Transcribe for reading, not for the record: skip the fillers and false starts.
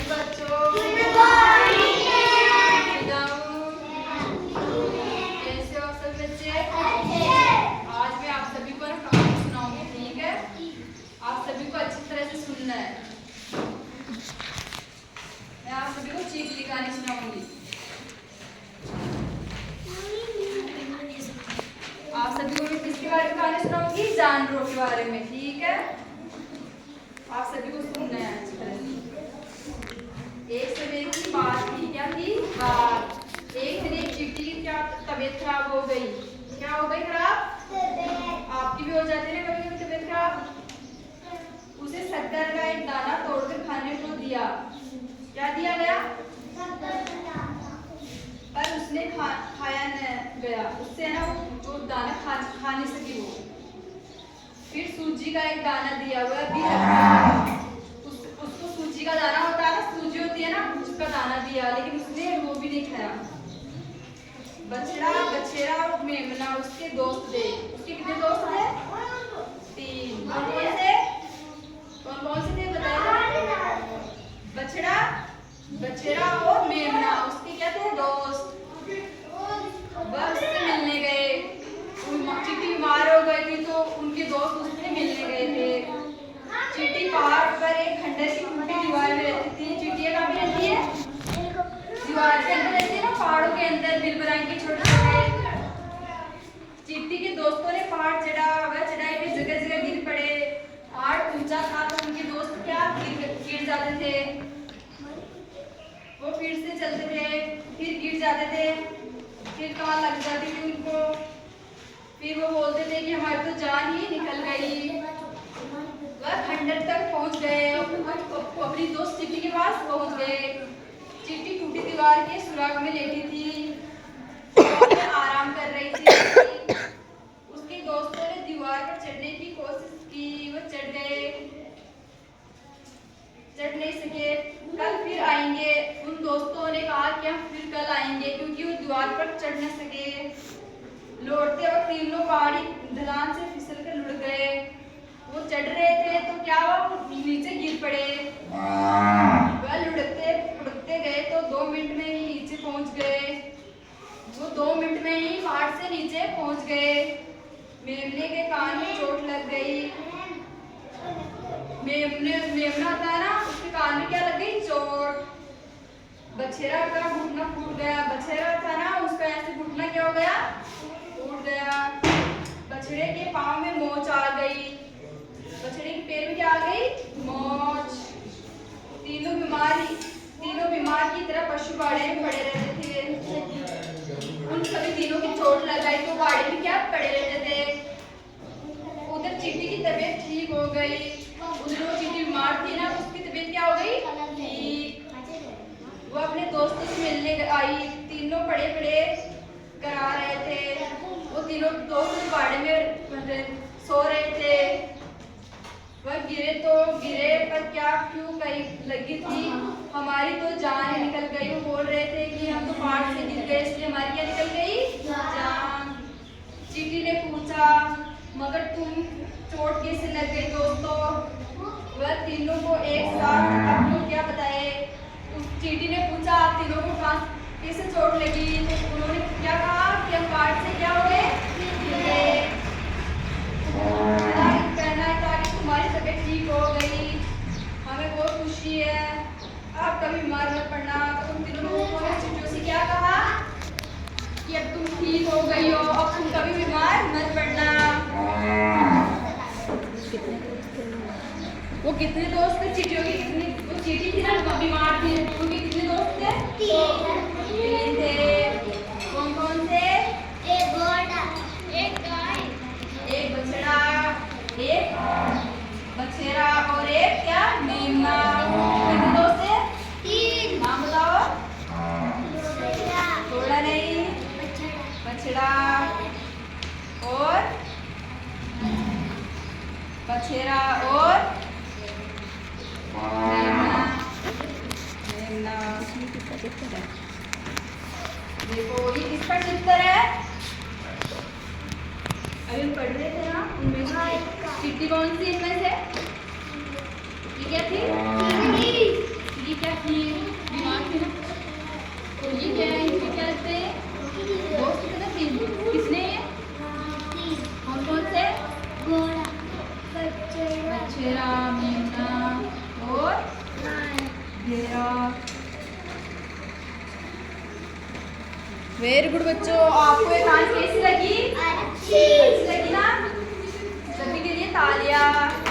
बच्चों, कैसे हो सब बच्चे? आज मैं आप सभी को ना कहानी सुनाऊंगी, ठीक है? आप सभी को अच्छी तरह से सुनना है। मैं आप सभी को चींटी की कहानी सुनाऊंगी। आप सभी को मैं किसके बारे में कहानी सुनाऊंगी? जानवरों के बारे में, ठीक है? आप सभी को सुनना है अच्छी तरह से। एक समय की बात थी, क्या थी बात। एक दिन एक चींटी की क्या तबीयत खराब हो गई। क्या हो गई खराब? आपकी भी हो जाती है ना कभी कभी तबीयत खराब। उसे शक्कर का एक दाना तोड़कर खाने को दिया। क्या दिया गया? पर उसने खाया न गया। उससे ना वो दाना खा नहीं सकी वो। फिर सूजी का एक दाना दिया, वह भी उसको सूजी का दाना होता है ना, सूजी होती है ना, उसका दाना दिया, लेकिन उसने वो भी नहीं खाया। बछड़ा, बछेरा और मेमना उसके दोस्त थे। उसके कितने दोस्त थे? 3। कौन कौन से? कौन कौन से थे बताइए? बछड़ा, बछेरा और मेमना उसके क्या थे? दोस्त। वह उससे मिलने गए। चींटी बीमार हो गई थी तो उनके दोस्त उससे मिलने गए थे। चींटी पहाड़ पर एक खंडर की टूटी दीवार में रहती थी। चींटियां कहाँ पे रहती है? दीवार के अंदर रहती है ना, पहाड़ों के अंदर बिल बनाएंगे छोटे छोटे। चींटी के दोस्तों ने पहाड़ चढ़ा, वह चढ़ाई पे जगह जगह गिर पड़े। पहाड़ ऊंचा था तो उनके दोस्त क्या गिर जाते थे। वो फिर से चलते थे, फिर गिर जाते थे, फिर कहाँ लग जाती थी उनको। फिर वो बोलते थे कि हमारी तो जान ही निकल गई। वह खंडर तक पहुंच गए, अपनी दोस्त चींटी के पास पहुंच गए। चींटी टूटी दीवार के सुराग में लेटी थी, आराम कर रही थी। उसके दोस्तों ने दीवार पर चढ़ने की कोशिश की, वो चढ़ गए, चढ़ नहीं सके। कल फिर आएंगे। उन दोस्तों ने कहा कि हम फिर कल आएंगे, क्योंकि वो दीवार पर चढ़ न सके। लौटते वक्त तीनों पहाड़ी ढलान से फिसल कर लुढ़क गए। वो चढ़ रहे थे तो क्या वो नीचे गिर पड़े। वह लुढ़कते फुढ़कते गए तो 2 मिनट में ही नीचे पहुंच गए। वो 2 मिनट में ही पहाड़ से नीचे पहुंच गए। मेमने के कान में चोट लग गई। मेमना था ना, उसके कान में क्या लग गई? चोट। बछेरा का घुटना फूट गया। बछेरा था ना, उसका ऐसे घुटना क्या हो गया? फूट गया। बछड़े के पाँव में मोच आ गई। बछड़े के पैर में क्या आ गई? मोच। तीनों बीमार की तरह पशु बाड़े में पड़े रहते थे। उन सभी तीनों की चोट लगाई तो बाड़े में क्या पड़े रहते थे। उधर चींटी की तबीयत ठीक हो गई। उधर वो चींटी बीमार थी ना, उसकी तबीयत क्या हो गई? ठीक। वो अपने दोस्तों से मिलने आई। तीनों पड़े पड़े करा रहे थे। वो तीनों दोस्त बाड़े में सो रहे थे। वह गिरे पर क्या क्यों कहीं लगी थी? हमारी तो जान निकल गई। वो बोल रहे थे कि हम तो पहाड़ से गिर गए, इसलिए हमारी क्या निकल गई? जान। चींटी ने पूछा, मगर तुम चोट कैसे लग गई दोस्तों? वह तीनों को एक साथ अब क्या बताए। उस चींटी ने पूछा, आप तीनों को कैसे चोट लगी? तो उन्होंने क्या कहा कि हम पहाड़ से क्या हो गए? गिर गए। कहना है ताकि तुम्हारी तबीयत ठीक हो गई, हमें बहुत खुशी है। आप कभी बीमार मत पड़ना। तो तुम तीनों लोगों ने चींटियों से क्या कहा कि अब तुम ठीक हो गई हो, अब तुम कभी बीमार मत पड़ना। वो कितने दोस्त थे चींटियों के? कितने? वो चींटी थी ना, बीमार थी, उनके कितने दोस्त थे? 3 थे। कौन कौन थे? एक घोड़ा, एक गाय, एक बछड़ा, एक बछेरा और एक क्या? मेमना। कितने दोस्त थे? 3। नाम बताओ। घोड़ा नहीं, बछड़ा और बछेरा और देखो ये किसका चित्र है? अभी हम पढ़ रहे थे ना, उनमें से चींटी कौन सी इनमें से? ये क्या थी? ये क्या थी? वेरी गुड बच्चों, आपको ये कहानी कैसी लगी? अच्छी लगी ना? सभी के लिए तालियां।